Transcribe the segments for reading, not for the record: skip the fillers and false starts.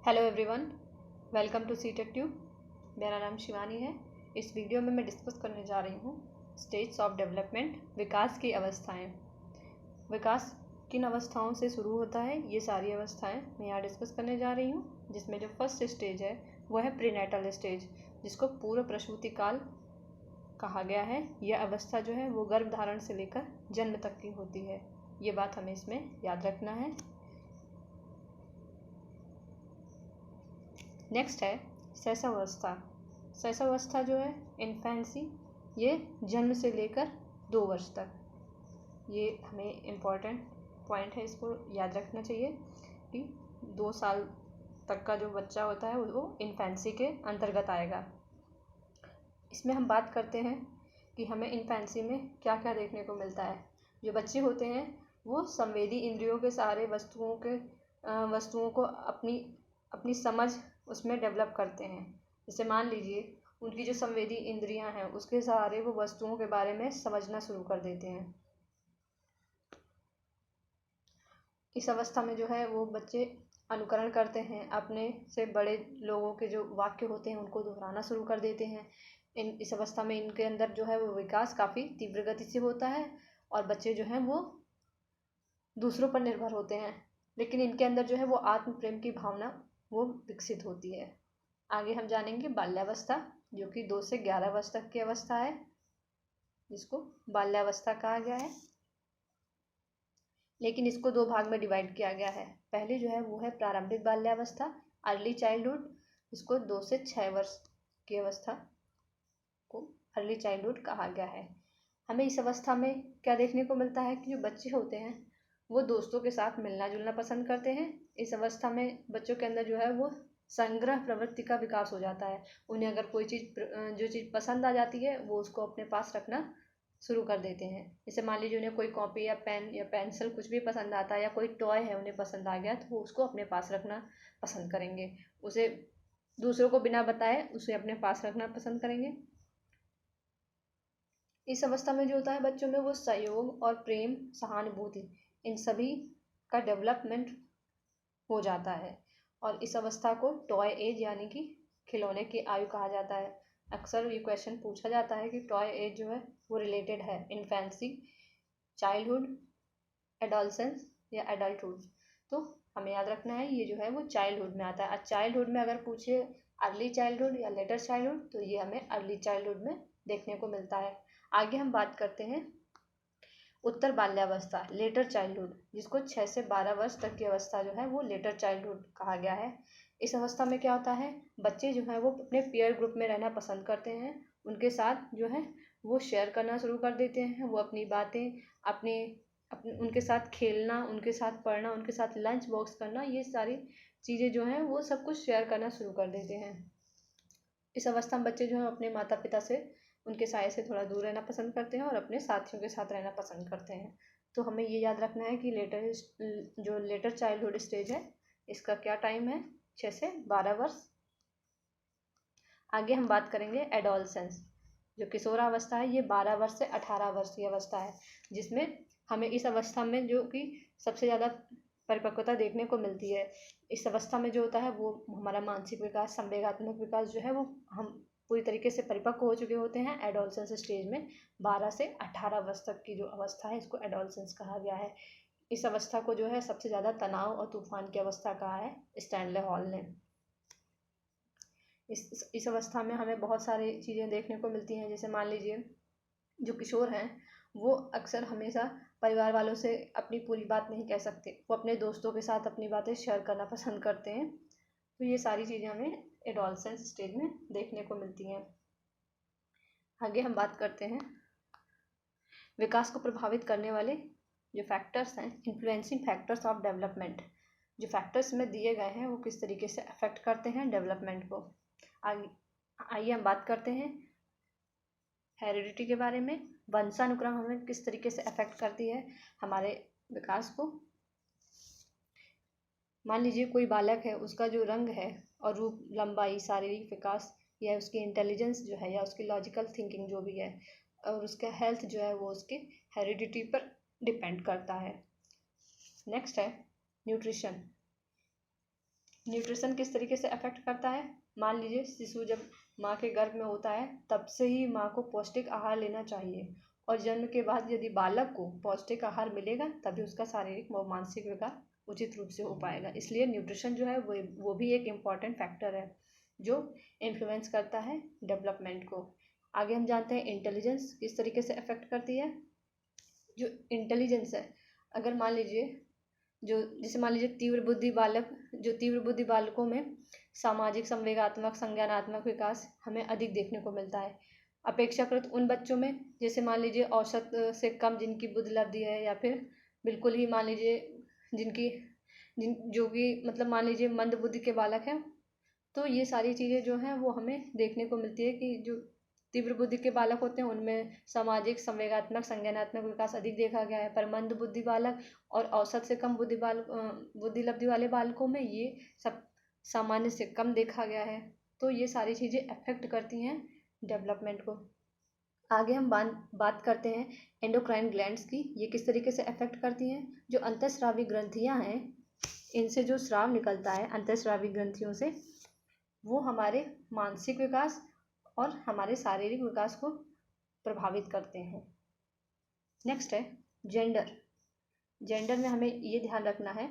Hello everyone, welcome to सीटेक Tube. मेरा नाम शिवानी है। इस वीडियो में मैं डिस्कस करने जा रही हूँ स्टेट्स ऑफ डेवलपमेंट, विकास की अवस्थाएं। विकास किन अवस्थाओं से शुरू होता है, ये सारी अवस्थाएं मैं यहाँ डिस्कस करने जा रही हूँ। जिसमें जो फर्स्ट स्टेज है वो है प्रीनेटल स्टेज, जिसको पूर्व प्रसूति काल कहा गया है। यह अवस्था जो है वो गर्भधारण से लेकर जन्म तक की होती है। ये बात हमें इसमें याद रखना है। नेक्स्ट है शैशवावस्था। शैशवावस्था जो है इन्फेंसी, ये जन्म से लेकर 2 वर्ष तक। ये हमें इम्पॉर्टेंट पॉइंट है, इसको याद रखना चाहिए कि 2 साल तक का जो बच्चा होता है वो इन्फेंसी के अंतर्गत आएगा। इसमें हम बात करते हैं कि हमें इन्फेंसी में क्या क्या देखने को मिलता है। जो बच्चे होते हैं वो संवेदी इंद्रियों के सहारे वस्तुओं को अपनी समझ उसमें डेवलप करते हैं। जैसे मान लीजिए उनकी जो संवेदी इंद्रियां हैं उसके सहारे वो वस्तुओं के बारे में समझना शुरू कर देते हैं। इस अवस्था में जो है वो बच्चे अनुकरण करते हैं, अपने से बड़े लोगों के जो वाक्य होते हैं उनको दोहराना शुरू कर देते हैं। इस अवस्था में इनके अंदर जो है वो विकास काफ़ी तीव्र गति से होता है और बच्चे जो हैं वो दूसरों पर निर्भर होते हैं, लेकिन इनके अंदर जो है वो आत्म प्रेम की भावना वो विकसित होती है। आगे हम जानेंगे बाल्यावस्था, जो कि 2 से 11 वर्ष तक की अवस्था है, जिसको बाल्यावस्था कहा गया है। लेकिन इसको 2 भाग में डिवाइड किया गया है। पहले जो है वो है प्रारंभिक बाल्यावस्था, अर्ली चाइल्डहुड, इसको 2 से 6 वर्ष की अवस्था को अर्ली चाइल्डहुड कहा गया है। हमें इस अवस्था में क्या देखने को मिलता है कि जो बच्चे होते हैं वो दोस्तों के साथ मिलना जुलना पसंद करते हैं। इस अवस्था में बच्चों के अंदर जो है वो संग्रह प्रवृत्ति का विकास हो जाता है। उन्हें अगर कोई जो चीज़ पसंद आ जाती है वो उसको अपने पास रखना शुरू कर देते हैं। जैसे मान लीजिए उन्हें कोई कॉपी या पेन या पेंसिल कुछ भी पसंद आता है या कोई टॉय है उन्हें पसंद आ गया तो वो उसको अपने पास रखना पसंद करेंगे। उसे दूसरों को बिना बताए उसे अपने पास रखना पसंद करेंगे। इस अवस्था में जो होता है बच्चों में वो सहयोग और प्रेम, सहानुभूति, इन सभी का डेवलपमेंट हो जाता है। और इस अवस्था को टॉय एज यानी कि खिलौने की आयु कहा जाता है। अक्सर ये क्वेश्चन पूछा जाता है कि टॉय एज जो है वो रिलेटेड है इन्फेंसी, चाइल्डहुड, एडोलसेंस या एडल्टहुड। तो हमें याद रखना है ये जो है वो चाइल्डहुड में आता है। चाइल्डहुड में अगर पूछे अर्ली चाइल्डहुड या लेटर चाइल्डहुड तो ये हमें अर्ली चाइल्डहुड में देखने को मिलता है। आगे हम बात करते हैं उत्तर बाल्यावस्था, लेटर चाइल्डहुड, जिसको 6 से 12 वर्ष तक की अवस्था जो है वो लेटर चाइल्डहुड कहा गया है। इस अवस्था में क्या होता है, बच्चे जो है वो अपने पीयर ग्रुप में रहना पसंद करते हैं। उनके साथ जो है वो शेयर करना शुरू कर देते हैं। वो अपनी बातें, अपने उनके साथ खेलना, उनके साथ पढ़ना, उनके साथ लंच बॉक्स करना, ये सारी चीज़ें जो हैं वो सब कुछ शेयर करना शुरू कर देते हैं। इस अवस्था में बच्चे जो हैं अपने माता पिता से, उनके साय से थोड़ा दूर रहना पसंद करते हैं और अपने साथियों के साथ रहना पसंद करते हैं। तो हमें ये याद रखना है कि लेटर चाइल्डहुड स्टेज है, इसका क्या टाइम है, 6 से 12 वर्ष। आगे हम बात करेंगे एडोलसेंस, जो किशोरावस्था है। ये 12 वर्ष से 18 वर्ष की अवस्था है, जिसमें हमें इस अवस्था में जो कि सबसे ज़्यादा परिपक्वता देखने को मिलती है। इस अवस्था में जो होता है वो हमारा मानसिक विकास, संवेगात्मक विकास जो है वो हम पूरी तरीके से परिपक्व हो चुके होते हैं। एडोलसेंस स्टेज में 12 से 18 वर्ष तक की जो अवस्था है इसको एडोलसेंस कहा गया है। इस अवस्था को जो है सबसे ज़्यादा तनाव और तूफान की अवस्था कहा है स्टैनले हॉल ने। इस अवस्था में हमें बहुत सारी चीज़ें देखने को मिलती हैं। जैसे मान लीजिए जो किशोर हैं वो अक्सर हमेशा परिवार वालों से अपनी पूरी बात नहीं कह सकते, वो अपने दोस्तों के साथ अपनी बातें शेयर करना पसंद करते हैं। तो ये सारी चीज़ें हमें एडोलसेंस स्टेज में देखने को मिलती हैं। आगे हम बात करते हैं विकास को प्रभावित करने वाले जो फैक्टर्स हैं, इन्फ्लुएंसिंग फैक्टर्स ऑफ डेवलपमेंट। जो फैक्टर्स में दिए गए हैं वो किस तरीके से अफेक्ट करते हैं डेवलपमेंट को। आइए हम बात करते हैं हेरिडिटी के बारे में। वंशानुक्रम हमें किस तरीके से अफेक्ट करती है हमारे विकास को। मान लीजिए कोई बालक है, उसका जो रंग है और रूप, लंबाई, शारीरिक विकास या उसकी इंटेलिजेंस जो है या उसकी लॉजिकल थिंकिंग जो भी है और उसका हेल्थ जो है वो उसके हेरिडिटी पर डिपेंड करता है। नेक्स्ट है न्यूट्रिशन। न्यूट्रिशन किस तरीके से अफेक्ट करता है? मान लीजिए शिशु जब माँ के गर्भ में होता है तब से ही माँ को पौष्टिक आहार लेना चाहिए, और जन्म के बाद यदि बालक को पौष्टिक आहार मिलेगा तभी उसका शारीरिक व मानसिक विकास उचित रूप से हो पाएगा। इसलिए न्यूट्रिशन जो है वो भी एक इम्पॉर्टेंट फैक्टर है जो इन्फ्लुएंस करता है डेवलपमेंट को। आगे हम जानते हैं इंटेलिजेंस किस तरीके से अफेक्ट करती है। जो इंटेलिजेंस है, अगर मान लीजिए जैसे मान लीजिए तीव्र बुद्धि बालकों में सामाजिक, संवेगात्मक, संज्ञानात्मक विकास हमें अधिक देखने को मिलता है अपेक्षाकृत उन बच्चों में जैसे मान लीजिए औसत से कम जिनकी बुद्धि लब्धि है, या फिर बिल्कुल ही मान लीजिए जो कि मतलब मान लीजिए मंद बुद्धि के बालक हैं। तो ये सारी चीज़ें जो हैं वो हमें देखने को मिलती है कि जो तीव्र बुद्धि के बालक होते हैं उनमें सामाजिक, संवेगात्मक, संज्ञानात्मक विकास अधिक देखा गया है, पर मंद बुद्धि बालक और औसत से कम बुद्धि लब्धि वाले बालकों में ये सब सामान्य से कम देखा गया है। तो ये सारी चीज़ें अफेक्ट करती हैं डेवलपमेंट को। आगे हम बात करते हैं एंडोक्राइन ग्लैंड्स की। ये किस तरीके से अफेक्ट करती हैं? जो अंतःस्रावी ग्रंथियां हैं, इनसे जो स्राव निकलता है अंतःस्रावी ग्रंथियों से, वो हमारे मानसिक विकास और हमारे शारीरिक विकास को प्रभावित करते हैं। नेक्स्ट है जेंडर। जेंडर में हमें ये ध्यान रखना है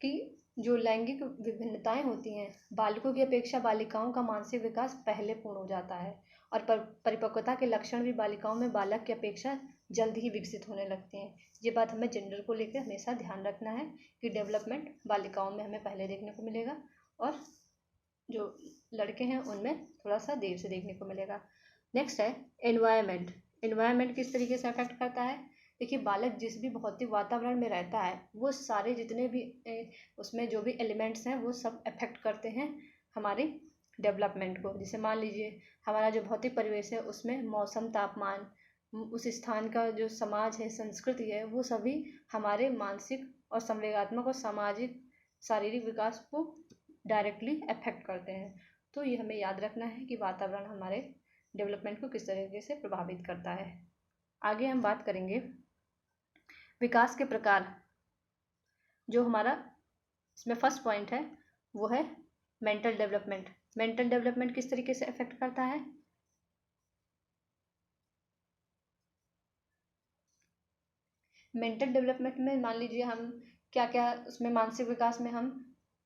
कि जो लैंगिक विभिन्नताएं होती हैं, बालकों की अपेक्षा बालिकाओं का मानसिक विकास पहले पूर्ण हो जाता है, और परिपक्वता के लक्षण भी बालिकाओं में बालक की अपेक्षा जल्द ही विकसित होने लगते हैं। ये बात हमें जेंडर को लेकर हमेशा ध्यान रखना है कि डेवलपमेंट बालिकाओं में हमें पहले देखने को मिलेगा और जो लड़के हैं उनमें थोड़ा सा देर से देखने को मिलेगा। नेक्स्ट है एनवायरनमेंट। एनवायरनमेंट किस तरीके से अफेक्ट करता है? देखिए, बालक जिस भी भौतिक वातावरण में रहता है वो सारे जितने भी उसमें जो भी एलिमेंट्स हैं वो सब अफेक्ट करते हैं हमारे डेवलपमेंट को। जैसे मान लीजिए हमारा जो भौतिक परिवेश है उसमें मौसम, तापमान, उस स्थान का जो समाज है, संस्कृति है, वो सभी हमारे मानसिक और संवेगात्मक और सामाजिक शारीरिक विकास को डायरेक्टली अफेक्ट करते हैं। तो ये हमें याद रखना है कि वातावरण हमारे डेवलपमेंट को किस तरीके से प्रभावित करता है। आगे हम बात करेंगे विकास के प्रकार। जो हमारा इसमें फर्स्ट पॉइंट है वो है मेंटल डेवलपमेंट। मेंटल डेवलपमेंट किस तरीके से अफेक्ट करता है? मेंटल डेवलपमेंट में मान लीजिए हम क्या क्या उसमें मानसिक विकास में हम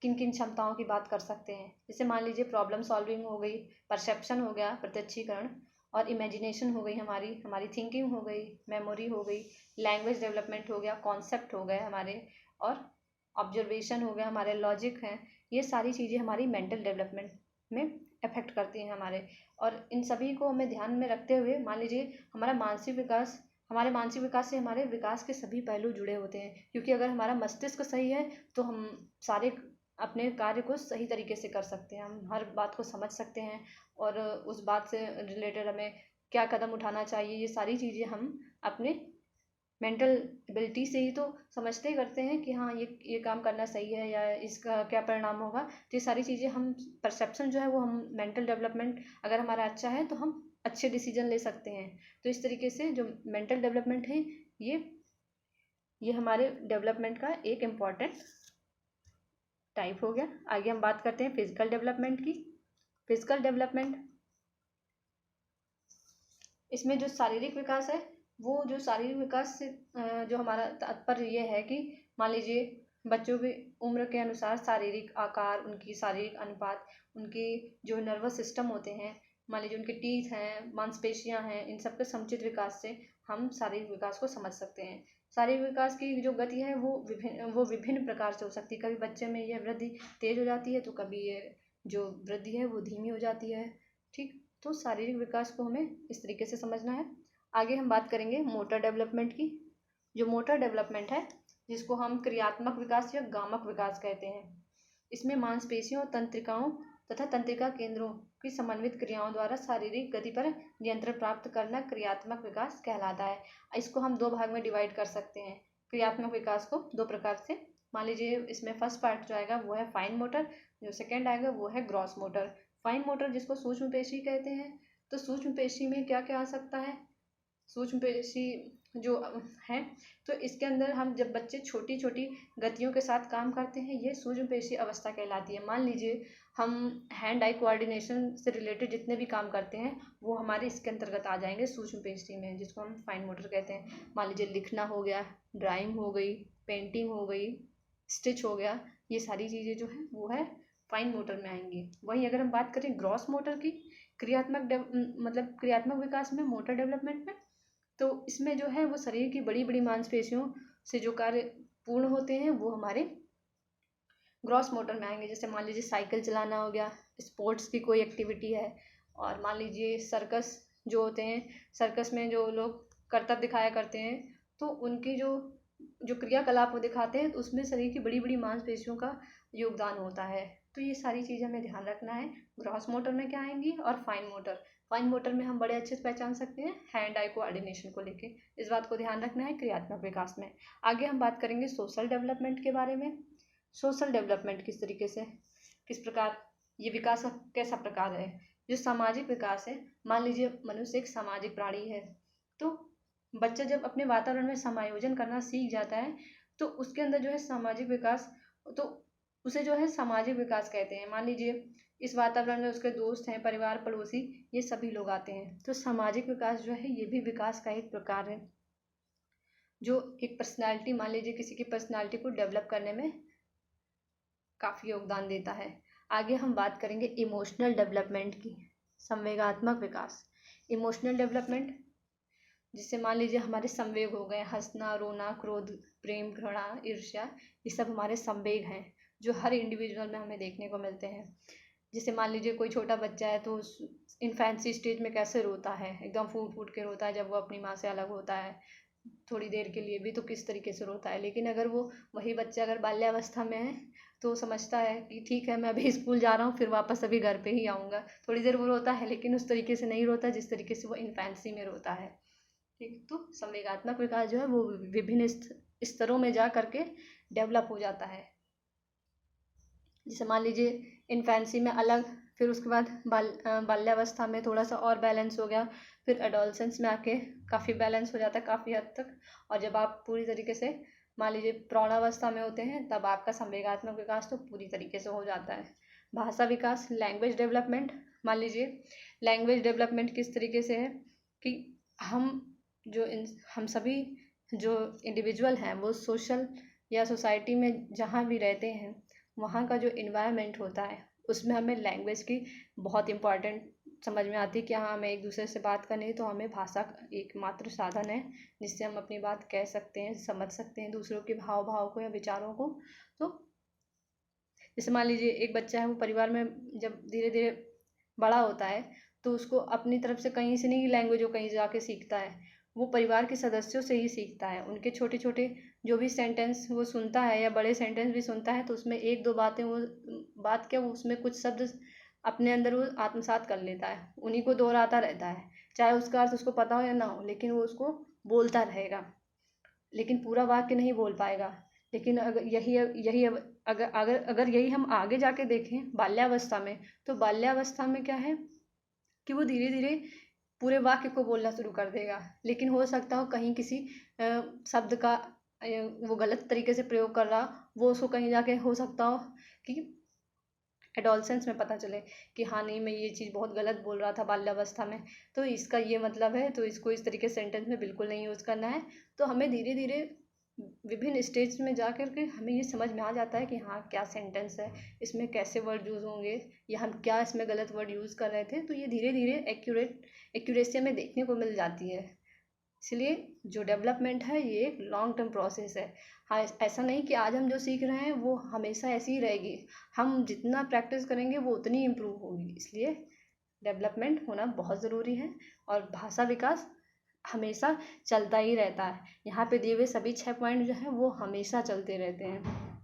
किन किन क्षमताओं की बात कर सकते हैं। जैसे मान लीजिए प्रॉब्लम सॉल्विंग हो गई, परसेप्शन हो गया, प्रत्यक्षीकरण, और इमेजिनेशन हो गई, हमारी थिंकिंग हो गई, मेमोरी हो गई, लैंग्वेज डेवलपमेंट हो गया, कॉन्सेप्ट हो गए हमारे, और ऑब्जर्वेशन हो गया, हमारे लॉजिक हैं। ये सारी चीज़ें हमारी मेंटल डेवलपमेंट में अफेक्ट करती हैं हमारे। और इन सभी को हमें ध्यान में रखते हुए मान लीजिए हमारे मानसिक विकास से हमारे विकास के सभी पहलू जुड़े होते हैं, क्योंकि अगर हमारा मस्तिष्क सही है तो हम सारे अपने कार्य को सही तरीके से कर सकते हैं, हम हर बात को समझ सकते हैं, और उस बात से रिलेटेड हमें क्या कदम उठाना चाहिए, ये सारी चीज़ें हम अपने मेंटल एबिलिटी से ही तो समझते ही करते हैं कि हाँ ये काम करना सही है या इसका क्या परिणाम होगा। तो ये सारी चीज़ें हम परसेप्शन जो है वो हम मेंटल डेवलपमेंट अगर हमारा अच्छा है तो हम अच्छे डिसीजन ले सकते हैं। तो इस तरीके से जो मेंटल डेवलपमेंट है ये हमारे डेवलपमेंट का एक इम्पॉर्टेंट टाइप हो गया। आगे हम बात करते हैं फिजिकल डेवलपमेंट की। फिजिकल डेवलपमेंट, इसमें जो शारीरिक विकास है वो जो शारीरिक विकास से जो हमारा तात्पर्य ये है कि मान लीजिए बच्चों की उम्र के अनुसार शारीरिक आकार, उनकी शारीरिक अनुपात, उनकी जो नर्वस सिस्टम होते हैं, मान लीजिए उनके टीथ हैं, मांसपेशियां हैं, इन सब के समुचित विकास से हम शारीरिक विकास को समझ सकते हैं। शारीरिक विकास की जो गति है वो विभिन्न प्रकार से हो सकती है। कभी बच्चे में यह वृद्धि तेज हो जाती है तो कभी ये जो वृद्धि है वो धीमी हो जाती है। ठीक, तो शारीरिक विकास को हमें इस तरीके से समझना है। आगे हम बात करेंगे मोटर डेवलपमेंट की। जो मोटर डेवलपमेंट है जिसको हम क्रियात्मक विकास या गामक विकास कहते हैं, इसमें मांसपेशियों, तंत्रिकाओं तथा तंत्रिका केंद्रों की समन्वित क्रियाओं द्वारा शारीरिक गति पर नियंत्रण प्राप्त करना क्रियात्मक विकास कहलाता है। इसको हम दो भाग में डिवाइड कर सकते हैं क्रियात्मक विकास को दो प्रकार से। मान लीजिए इसमें फर्स्ट पार्ट जो आएगा वो है फाइन मोटर, जो सेकेंड आएगा वो है ग्रॉस मोटर। फाइन मोटर जिसको सूक्ष्म पेशी कहते हैं, तो सूक्ष्म पेशी में क्या क्या आ सकता है? सूक्ष्म पेशी जो है, तो इसके अंदर हम जब बच्चे छोटी छोटी गतियों के साथ काम करते हैं, ये सूक्ष्म पेशी अवस्था कहलाती है। मान लीजिए हम हैंड आई कोऑर्डिनेशन से रिलेटेड जितने भी काम करते हैं वो हमारे इसके अंतर्गत आ जाएंगे सूक्ष्म पेशी में, जिसको हम फाइन मोटर कहते हैं। मान लीजिए लिखना हो गया, ड्राइंग हो गई, पेंटिंग हो गई, स्टिच हो गया, ये सारी चीज़ें जो है वो है फाइन मोटर में आएंगी। वहीं अगर हम बात करें ग्रॉस मोटर की, मतलब क्रियात्मक विकास में, मोटर डेवलपमेंट में, तो इसमें जो है वो शरीर की बड़ी बड़ी मांसपेशियों से जो कार्य पूर्ण होते हैं वो हमारे ग्रॉस मोटर में आएंगे। जैसे मान लीजिए साइकिल चलाना हो गया, स्पोर्ट्स की कोई एक्टिविटी है, और मान लीजिए सर्कस जो होते हैं, सर्कस में जो लोग करतब दिखाया करते हैं, तो उनकी जो जो क्रियाकलाप वो दिखाते हैं, तो उसमें शरीर की बड़ी बड़ी मांसपेशियों का योगदान होता है। तो ये सारी चीज़ें हमें ध्यान रखना है। ग्रॉस मोटर में क्या आएंगी और फाइन मोटर। फाइन मोटर में हम बड़े अच्छे से पहचान सकते हैं हैंड आई कोऑर्डिनेशन को लेके, इस बात को ध्यान रखना है क्रियात्मक विकास में। आगे हम बात करेंगे सोशल डेवलपमेंट के बारे में। सोशल डेवलपमेंट किस तरीके से, किस प्रकार ये विकास का कैसा प्रकार है। जो सामाजिक विकास है, मान लीजिए मनुष्य एक सामाजिक प्राणी है, तो बच्चा जब अपने वातावरण में समायोजन करना सीख जाता है, तो उसके अंदर जो है सामाजिक विकास, तो उसे जो है सामाजिक विकास कहते हैं। मान लीजिए इस वातावरण में उसके दोस्त हैं, परिवार, पड़ोसी, ये सभी लोग आते हैं, तो सामाजिक विकास जो है ये भी विकास का एक प्रकार है, जो एक पर्सनैलिटी, मान लीजिए किसी की पर्सनैलिटी को डेवलप करने में काफ़ी योगदान देता है। आगे हम बात करेंगे इमोशनल डेवलपमेंट की, संवेगात्मक विकास। इमोशनल डेवलपमेंट, जिससे मान लीजिए हमारे संवेग हो गए, हंसना, रोना, क्रोध, प्रेम, घृणा, ईर्ष्या, ये सब हमारे संवेग हैं जो हर इंडिविजुअल में हमें देखने को मिलते हैं। जैसे मान लीजिए कोई छोटा बच्चा है तो इन्फेंसी स्टेज में कैसे रोता है, एकदम फूट फूट के रोता है जब वो अपनी माँ से अलग होता है, थोड़ी देर के लिए भी तो किस तरीके से रोता है। लेकिन अगर वो वही बच्चा अगर बाल्यावस्था में है तो समझता है कि ठीक है मैं अभी स्कूल जा रहा हूँ, फिर वापस अभी घर पे ही आऊँगा। थोड़ी देर वो रोता है लेकिन उस तरीके से नहीं रोता जिस तरीके से वो इन्फेंसी में रोता है। ठीक, तो संवेगात्मक विकास जो है वो विभिन्न स्तरों में जा करके डेवलप हो जाता है। जैसे मान लीजिए इन्फेंसी में अलग, फिर उसके बाद बाल्यावस्था में थोड़ा सा और बैलेंस हो गया, फिर एडोलसेंस में आके काफ़ी बैलेंस हो जाता है काफ़ी हद तक, और जब आप पूरी तरीके से मान लीजिए प्रौढ़ावस्था में होते हैं तब आपका संवेगात्मक विकास तो पूरी तरीके से हो जाता है। भाषा विकास, लैंग्वेज डेवलपमेंट। मान लीजिए लैंग्वेज डेवलपमेंट किस तरीके से है कि हम सभी जो इंडिविजुअल हैं वो सोशल या सोसाइटी में जहाँ भी रहते हैं वहाँ का जो इन्वायरमेंट होता है उसमें हमें लैंग्वेज की बहुत इम्पॉर्टेंट समझ में आती है कि हाँ हमें एक दूसरे से बात करनी है, तो हमें भाषा एकमात्र साधन है जिससे हम अपनी बात कह सकते हैं, समझ सकते हैं दूसरों के भाव भाव को या विचारों को। तो जैसे मान लीजिए एक बच्चा है वो परिवार में जब धीरे धीरे बड़ा होता है तो उसको अपनी तरफ से कहीं से नहीं लैंग्वेज वो कहीं जाके सीखता है, वो परिवार के सदस्यों से ही सीखता है। उनके छोटे छोटे जो भी सेंटेंस वो सुनता है या बड़े सेंटेंस भी सुनता है तो उसमें एक दो बातें वो बात क्या वो उसमें कुछ शब्द अपने अंदर वो आत्मसात कर लेता है, उन्हीं को दोहराता रहता है, चाहे उसका अर्थ उसको पता हो या ना हो, लेकिन वो उसको बोलता रहेगा, लेकिन पूरा वाक्य नहीं बोल पाएगा। लेकिन अगर यही यही अगर अगर अगर यही हम आगे जाके देखें बाल्यावस्था में, तो बाल्यावस्था में क्या है कि वो धीरे धीरे पूरे वाक्य को बोलना शुरू कर देगा, लेकिन हो सकता हो कहीं किसी शब्द का वो गलत तरीके से प्रयोग कर रहा, वो उसको कहीं जाके हो सकता हो कि एडोलसेंस में पता चले कि हाँ नहीं मैं ये चीज़ बहुत गलत बोल रहा था बाल्यावस्था में, तो इसका ये मतलब है, तो इसको इस तरीके सेंटेंस में बिल्कुल नहीं यूज़ करना है। तो हमें धीरे धीरे विभिन्न स्टेज में जा कर के हमें ये समझ में आ जाता है कि हाँ क्या सेंटेंस है, इसमें कैसे वर्ड यूज़ होंगे या हम क्या इसमें गलत वर्ड यूज़ कर रहे थे, तो ये धीरे धीरे एक्यूरेसी हमें देखने को मिल जाती है। इसलिए जो डेवलपमेंट है ये एक लॉन्ग टर्म प्रोसेस है। हाँ ऐसा नहीं कि आज हम जो सीख रहे हैं वो हमेशा ऐसी ही रहेगी, हम जितना प्रैक्टिस करेंगे वो उतनी इम्प्रूव होगी। इसलिए डेवलपमेंट होना बहुत ज़रूरी है और भाषा विकास हमेशा चलता ही रहता है। यहाँ पे दिए हुए सभी 6 पॉइंट जो हैं वो हमेशा चलते रहते हैं।